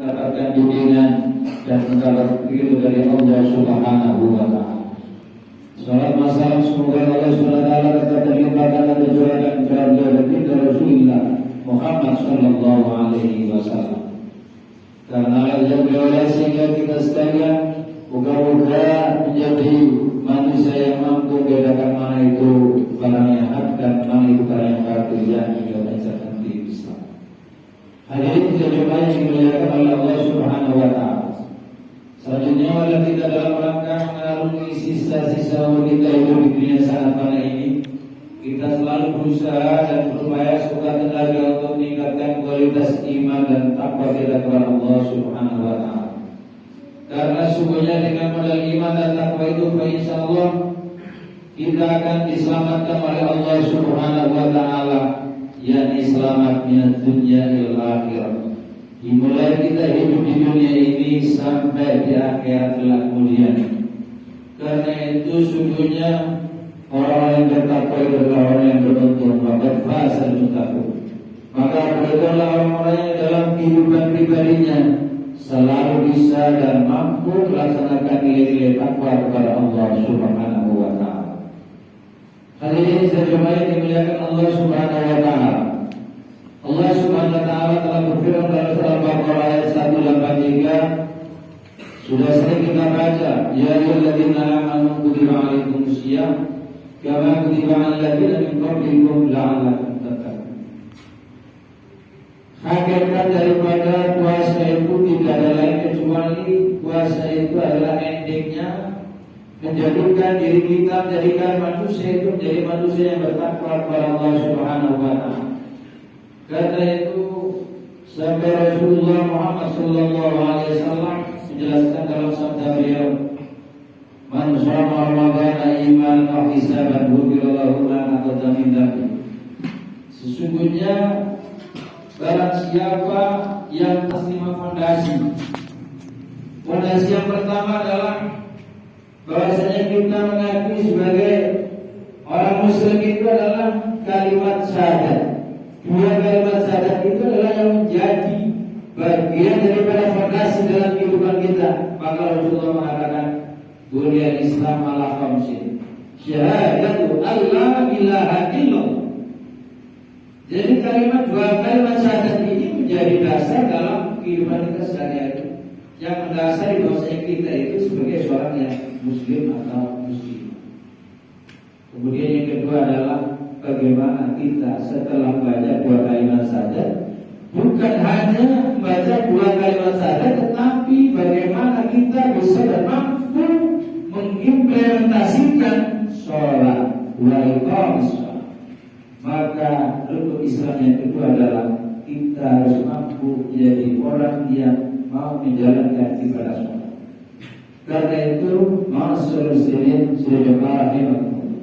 mendapatkan bimbingan dan mendapat ridho dari Allah Subhanahu wa Ta'ala. Salat masalah semoga Allah Subhanahu wa Ta'ala dapat terlimpahkan dan tercurahkan kepada baginda Rasulullah Muhammad sallallahu alaihi wasallam. Karena yang beliau sehingga kita sekalian moga-moga menjadi manusia yang mampu membedakan mana itu barang yang hak dan mana itu barang yang batil yang diajarkan di Islam. Hadirin jemaah yang dimuliakan oleh Allah Subhanahu wa Ta'ala. Selanjutnya adalah kita dalam rangka mengarungi sisa-sisa kita hidup di dunia sangat fana ini, kita selalu berusaha dan berupaya sekuat tenaga untuk meningkatkan kualitas iman dan takwa kita kepada Allah Subhanahu wa Ta'ala. Karena sungguhnya dengan modal iman dan takwa itu, insyaallah kita akan diselamatkan oleh Allah Subhanahu wa Ta'ala, yakni selamat minad dunya ila akhirah. Dimulai kita hidup di dunia ini sampai di akhirat kelak kemudian. Karena itu sungguhnya orang yang bertakwa itu adalah orang yang beruntung. Maka fasal muttaqun. Maka beruntuklah orang-orang yang dalam kehidupan pribadinya selalu bisa dan mampu melaksanakan nilai-nilai takwa kepada Allah Subhanahu wa Ta'ala. Hadirin sekalian dimuliakan Allah Subhanahu wa Ta'ala. Allah Subhanahu wa Ta'ala telah berfirman dalam surah Al-Baqarah ayat 183. Sudah sering kita baca, ya ayyuhalladzina amanu kutiba alaikumus syiyam kama kutiba alal ladzina min qablikum la'allakum tattaqun. Hakikat daripada puasa itu tidak ada lain kecuali puasa itu adalah endingnya menjadikan diri kita, menjadikan manusia itu menjadi manusia yang bertakwa kepada Allah Subhanahu wa Ta'ala. Karena itu sampai Rasulullah Muhammad sallallahu alaihi wasallam menjelaskan dalam sabda beliau, "Man shoma Ramadhana imanan wa ihtisaban ghufira lahu ma taqaddama min dhanbi." Sesungguhnya barang siapa yang terima fondasi yang pertama adalah bahwasanya kita mengakui sebagai orang muslim itu adalah kalimat syahadat. Dua kalimat syahadat itu adalah yang menjadi bagian daripada fondasi dalam kehidupan kita. Maka Rasulullah mengatakan, "Buniyal Islam ala khamsin. Syahadatu alla ilaha illallah." Jadi dua kalimat syahadat ini menjadi dasar dalam kehidupan kita sehari-hari, yang mendasari bahwasanya kita itu sebagai seorang yang muslim atau muslim. Kemudian yang kedua adalah bagaimana kita setelah membaca dua kalimat syahadat, bukan hanya membaca dua kalimat syahadat, tetapi bagaimana kita bisa dan mampu mengimplementasikan sholat wa iqamis shalah. Maka rukun Islam yang kedua adalah kita harus mampu menjadi orang yang mau menjalankan ibadah sholat. Karena itu ma'asyiral muslimin rahimahumullah,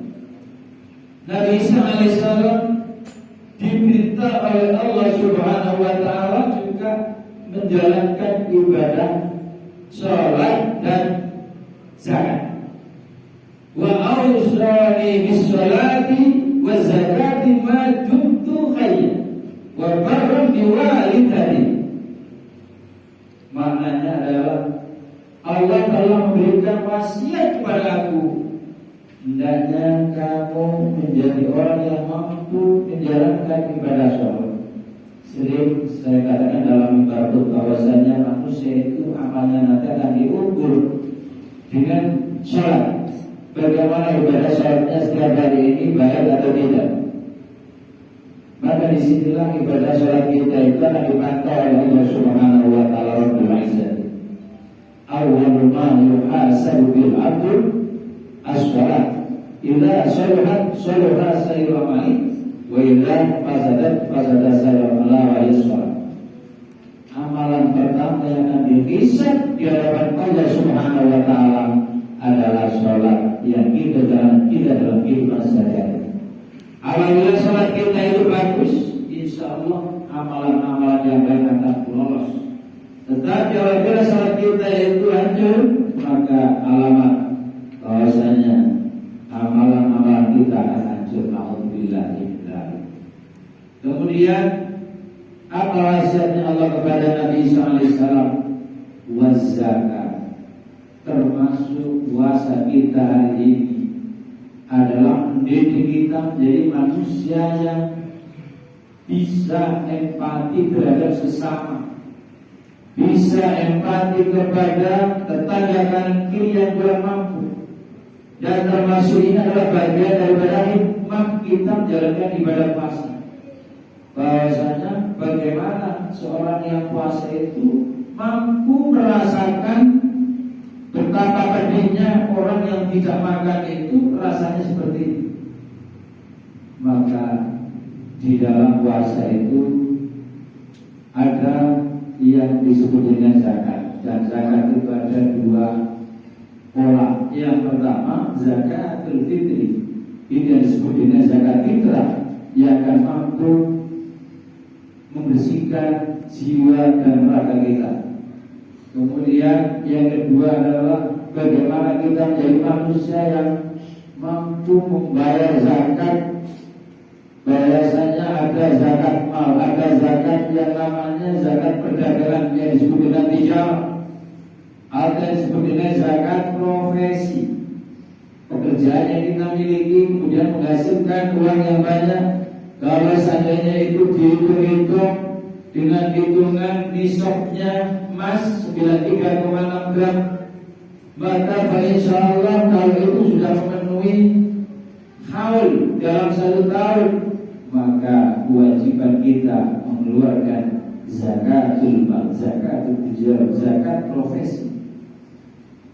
Nabi Isa alaihissalam diminta oleh Allah Subhanahu wa Ta'ala juga menjalankan ibadah sholat dan zakat. Wa awsani bis sholati wa zakati ma dumtu hayyan wa barran bi walidayya. Maknanya adalah Allah telah memberikan wasiat kepada aku, hendaknya kamu menjadi orang yang mampu menjalankan ibadah sholat. Sering saya katakan dalam mimbar bahwasanya manusia itu amalnya nanti akan diukur dengan sholat. Bagaimana ibadah sholatnya setiap hari ini baik atau tidak. Maka disinilah ibadah sholat kita itu akan dipantau oleh Allah Subhanahu wa Ta'ala Rabbul Izzah. Awwalu ma yuhasabu bil 'abdu as-sholat. Idza salahat salaha sa'iru amali wa idza fasadat fasada sa'iru amali wa sholat. Amalan pertama yang akan dihisab di hadapan Allah Subhanahu wa Ta'ala adalah sholat yang kita dalam kehidupan sehari-hari. Apabila sholat kita itu bagus, insya Allah amalan-amalan yang baik akan lolos. Tetapi apabila sholat kita itu hancur, maka alamat bahwasanya amalan-amalan kita akan hancur. Alhamdulillah. Kemudian apa wasiatnya Allah kepada Nabi Isa alaihissalam, wazakat, termasuk puasa kita hari ini adalah mendidik kita menjadi manusia yang bisa empati terhadap sesama, bisa empati kepada tetangga kanan kiri yang kurang mampu. Dan termasuk ini adalah bagian daripada hikmah kita menjalankan ibadah puasa. Bahwasanya bagaimana seorang yang puasa itu mampu merasakan betapa pedihnya orang yang tidak makan itu rasanya seperti ini. Maka di dalam puasa itu ada yang disebut dengan zakat, dan zakat itu ada dua pola. Yang pertama zakatul fitri, ini yang disebut dengan zakat fitrah, yang akan mampu membersihkan jiwa dan raga kita. Kemudian yang kedua adalah bagaimana kita menjadi manusia yang mampu membayar zakat. Bahwasanya ada zakat mal, ada zakat yang namanya zakat perdagangan yang disebut dengan tijarah, ada yang disebut dengan zakat profesi, pekerjaan yang kita miliki kemudian menghasilkan uang yang banyak. Kalau seandainya itu dihitung-hitung dengan hitungan nisabnya emas 93,6 gram, maka insyaallah kalau itu sudah memenuhi haul dalam 1 tahun, maka kewajiban kita mengeluarkan zakatul mal, zakatul tijarah, zakat profesi.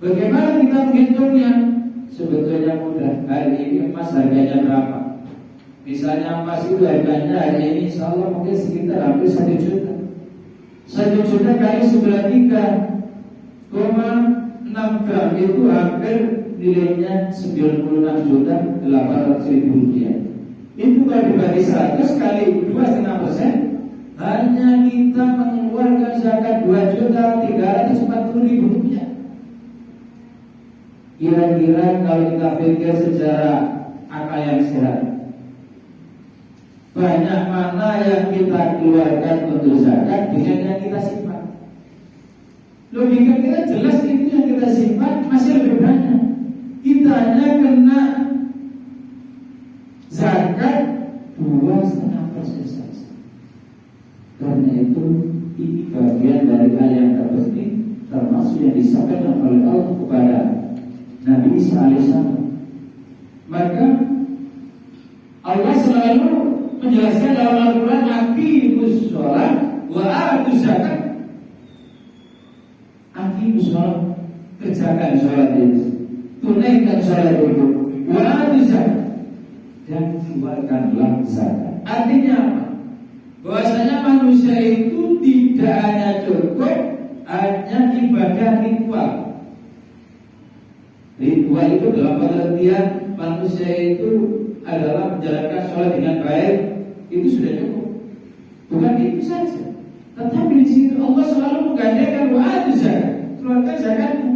Bagaimana kita menghitungnya? Sebetulnya mudah. Hari ini emas harganya berapa? Misalnya emas itu harganya hari ini insyaallah mungkin sekitar hampir 1 juta. 1 juta kali 93,6 gram itu hampir nilainya 96.800.000 rupiah. Itu kalau dibagi 100 kali 2,5%, hanya kita mengeluarkan zakat 2.340.000 rupiah. Kira-kira kalau kita pikir secara akal yang sehat, banyak mana yang kita keluarkan untuk zakat dengan yang kita simpan? Logika kita jelas, itu yang kita simpan masih lebih banyak. Kita hanya kena zakat 2,5% saja. Karena itu ini bagian dari hal yang terpenting, termasuk yang disampaikan oleh Allah kepada Nabi Isa alaihissalam. Maka Allah selalu menjelaskan dalam Al-Quran, aqimus sholat wa atuz zakat. Aqimus sholat, kerjakan sholat itu, tunaikan sholat itu, wa atuz zakat, dan keluarkanlah zakat. Artinya apa? Bahwasanya manusia itu tidak hanya cukup hanya ibadah ritual. Ritual itu dalam pengertian manusia itu adalah menjalankan sholat dengan baik, itu sudah cukup. Bukan itu saja, tetapi di situ Allah selalu menggandakan wa'atu zakat, keluarkan zakatnya.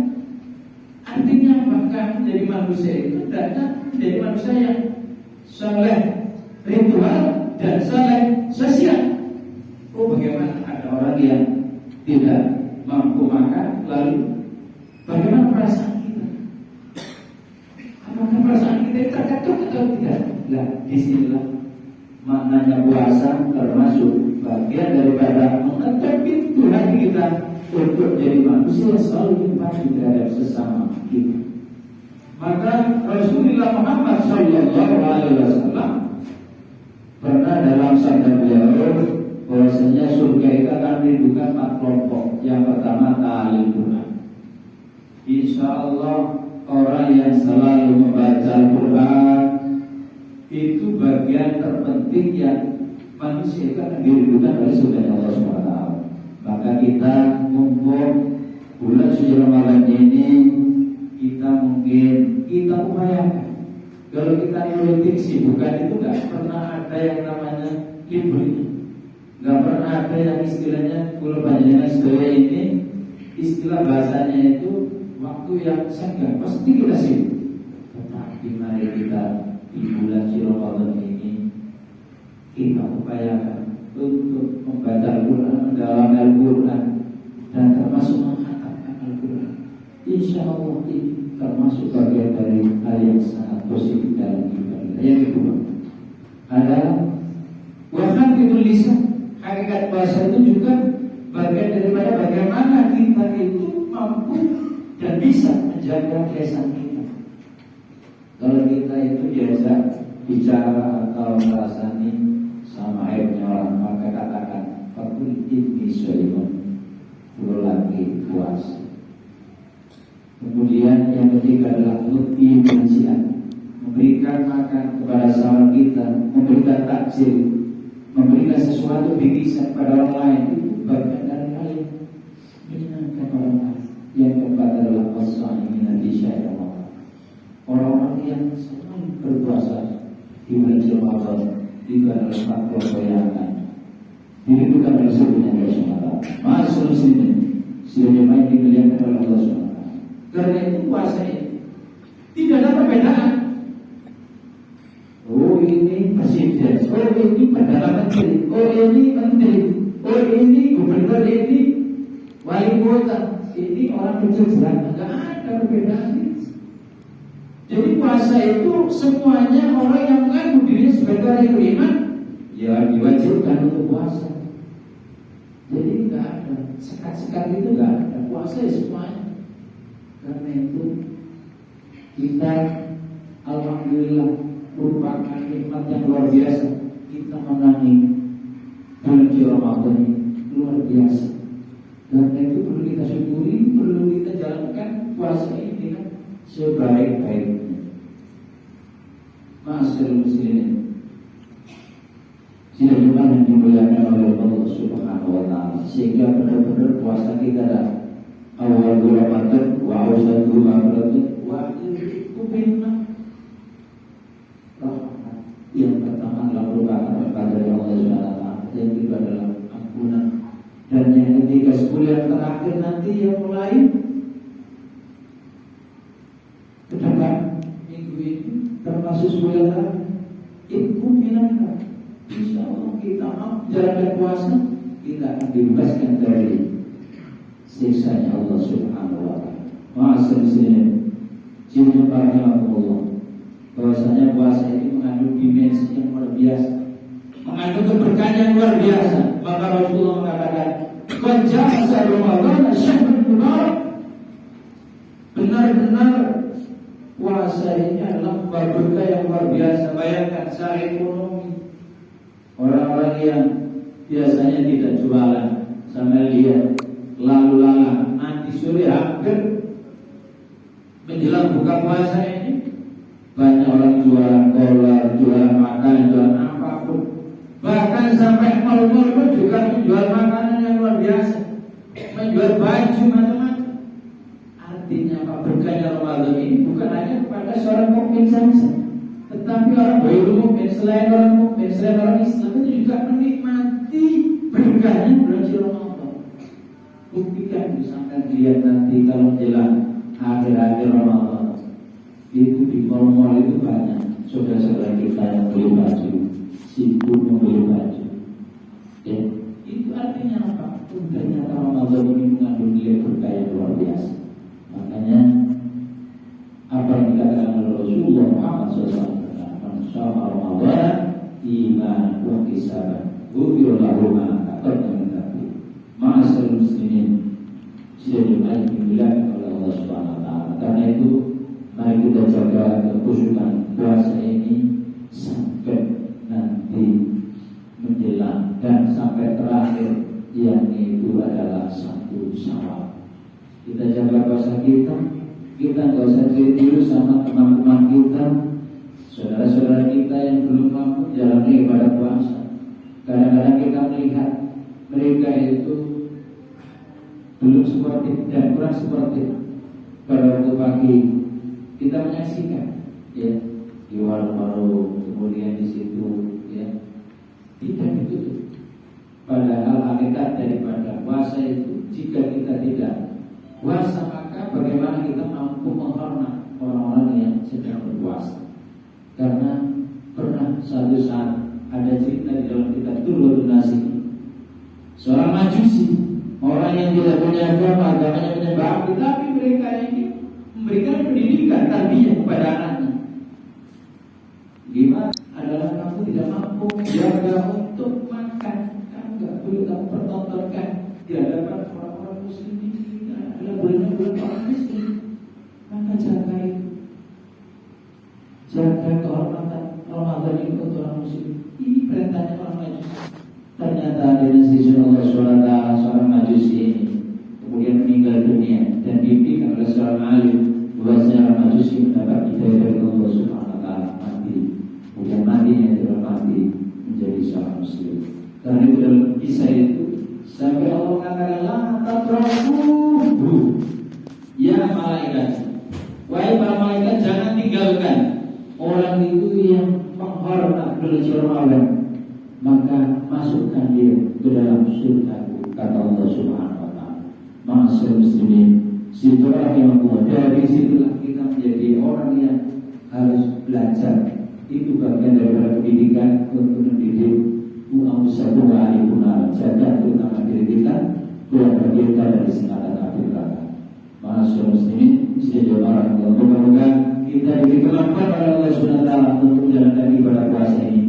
Artinya maka menjadi manusia itu hendaknya menjadi manusia yang soleh ritual dan soleh sosial. Oh, bagaimana ada orang yang tidak mampu makan, lalu bagaimana perasaan kita? Apakah perasaan kita terketuk atau tidak? Nah, disinilah maknanya puasa, termasuk bagian daripada mengetuk pintu hati kita untuk jadi manusia yang selalu empati terhadap sesama kita. Maka Rasulullah Muhammad SAW pernah dalam sabda beliau bahwasanya surga itu akan merindukan 4 kelompok. Yang pertama ta'alim Quran. Insyaallah orang yang selalu membaca Al-Quran itu bagian terpenting yang manusia itu akan dirindukan oleh surga Allah SWT. Maka kita mumpung bulan suci Ramadan ini, kita upayakan. Kalau kita politik sibukan itu gak pernah ada yang namanya liburnya, gak pernah ada yang istilahnya kalau panjenengan sedaya ini istilah bahasanya itu waktu yang senggang, pasti kita sibuk. Tetapi mari kita di bulan Ramadan ini kita upayakan untuk membaca Al-Quran, mendalami Al-Quran, dan termasuk menghatamkan Al-Quran. Insya Allah ini termasuk bagian dari hal yang sangat positif dalam ibadah. Yang kedua adalah wahafidul lisan. Hakikat bahasa itu juga bagian daripada bagaimana kita itu mampu dan bisa menjaga lisan kita. Kalau kita itu diajak bicara atau merasani sama aibnya orang, maka katakan fakul inni shaimun, lagi puasa. Kemudian yang ketiga adalah nut'i pensian, memberikan makan kepada sahabat kita, memberikan takjil, memberikan sesuatu bingkisan kepada orang lain, itu bagian dari hal yang menyenangkan orang lain. Yang keempat adalah wasaimin di syair Allah, orang-orang yang senang berpuasa di bulan Ramadan. Itu adalah faktor keyakinan dirindukan oleh seluruh Allah SWT. Masuk sini sebagaimana dimuliakan oleh Allah SWT. Karena itu puasa ini tidak ada perbedaan. Oh ini presiden, oh ini perdana menteri, oh ini menteri, oh ini gubernur, ini wali kota, ini orang kecil jelata. Tidak ada perbedaan. Jadi puasa itu semuanya orang yang mengaku dirinya sebagai orang yang beriman, ya diwajibkan untuk puasa. Jadi tidak ada sekat-sekat itu, tidak ada. Puasa ya semuanya. Karena itu kita alhamdulillah merupakan nikmat yang luar biasa. Kita menangi bulan Ramadan ini luar biasa. Karena itu perlu kita syukuri, perlu kita jalankan puasa ini dengan sebaik-baiknya. Masyaallah muslimin, sebagaimana yang dimuliakan oleh Allah Subhanahu wa taala, sehingga benar-benar puasa kita adalah awal Ramadan wa awsatu Ramadan wa akhiru binna. Rahmat yang pertama adalah merupakan rahmat dari Allah Subhanahu wa taala, yang kedua adalah ampunan, dan yang ketiga 10 yang terakhir nanti yang mulai ke depan minggu ini termasuk 10 yang terakhir itu minanlah. Insya Allah kita menjalankan puasa, kita akan dibebaskan dari siksanya Allah Subhanahu wa taala. Ma'asal muslimin, jika Allah bahwasanya puasa ini mengandung dimensi yang luar biasa, mengandung keberkahan yang luar biasa. Maka Rasulullah mengatakan, "Qad ja'a Ramadan syahrun mubarak." Benar-benar puasa ini adalah berkah yang luar biasa. Bayangkan secara ekonomi, orang-orang yang biasanya tidak jualan, sampai lihat lalu lalang nanti sore hampir menjelang buka puasa ini banyak orang jualan kolor, jualan makan, jualan apapun. Bahkan sampai mal-mal pun juga menjual makanan yang luar biasa, menjual baju macam-macam. Artinya apa? Berkahnya Ramadan ini bukan hanya kepada seorang mukmin saja, tetapi orang baru mukmin, selain orang mukmin, selain orang Islam itu juga menikmati berkahnya bulan Ramadan. Buktikan misalkan lihat nanti kalau menjelang akhir-akhir Ramadan itu di mall-mall itu banyak saudara-saudara kita yang beli baju, sibuk membeli baju. Ya, itu artinya apa? Ternyata Ramadan ini mengandung nilai berkah yang luar biasa. Makanya apa yang dikatakan oleh Rasulullah Muhammad SAW, "Shoma Ramadan iman wa ihtisaban, ghufira lahu ma taqaddama min dhanbi." Ma'asyiral muslimin, sudah dimuliakan oleh Allah Subhanahu wa taala. Karena itu mari kita jaga kekhusyukan puasa ini sampai nanti menjelang dan sampai terakhir, yang itu adalah 1 Syawal. Kita jaga puasa kita nggak usah tidur sama teman-teman kita, saudara-saudara kita yang belum mampu jalani ibadah puasa. Kadang-kadang kita melihat mereka itu belum sportif dan kurang sportif. Pada waktu pagi kita menyaksikan, ya, di warung-warung, kemudian di situ, ya, tidak ditutup. Padahal hakikat daripada puasa itu, jika kita tidak puasa, maka bagaimana kita mampu menghormat orang-orang yang sedang berpuasa? Karena pernah suatu saat ada cerita di dalam kitab Turbatun Nasi. Seorang Majusi, orang yang tidak punya agama, agamanya menyembah api, tapi mereka ini memberikan pendidikan tarbiyah kepada anaknya. Gimana? Adalah kamu tidak mampu menjaga untuk makan, kamu nggak boleh kamu pertontonkan di hadapan orang-orang muslim ini adalah bulan orang miskin. Maka jaga itu, jaga kehormatan Ramadan itu untuk orang muslim. Ini perintahnya orang Majusi. Ternyata ada sisi Allah SWT seorang Majusi ini kemudian meninggal dunia dan diimpikan oleh seorang alim bahwasanya orang Majusi mendapat hidayah dari Allah SWT mati. Kemudian matinya tidak mati menjadi seorang muslim. Karena itu dalam kisah itu sampai Allah mengatakan la tatrakuhu ya malaikat. Wahai para malaikat, jangan tinggalkan orang itu yang menghormat belajar Ramadan, maka masukkan dia ke dalam surgaku, kata Allah Subhanahu wa taala. Ma'asyiral muslimin, silaturahimullah, dari situlah kita menjadi orang yang harus belajar. Itu bagian daripada pendidikan untuk mendidik uang-usaha alikunar, jaga terutama diri kita, keluarga kita dari singkatan api neraka. Ma'asyiral muslimin, silaturahimullah, mudah-mudahan kita diberi kemampuan oleh Allah Subhanahu wa taala untuk menjalankan ibadah puasa ini.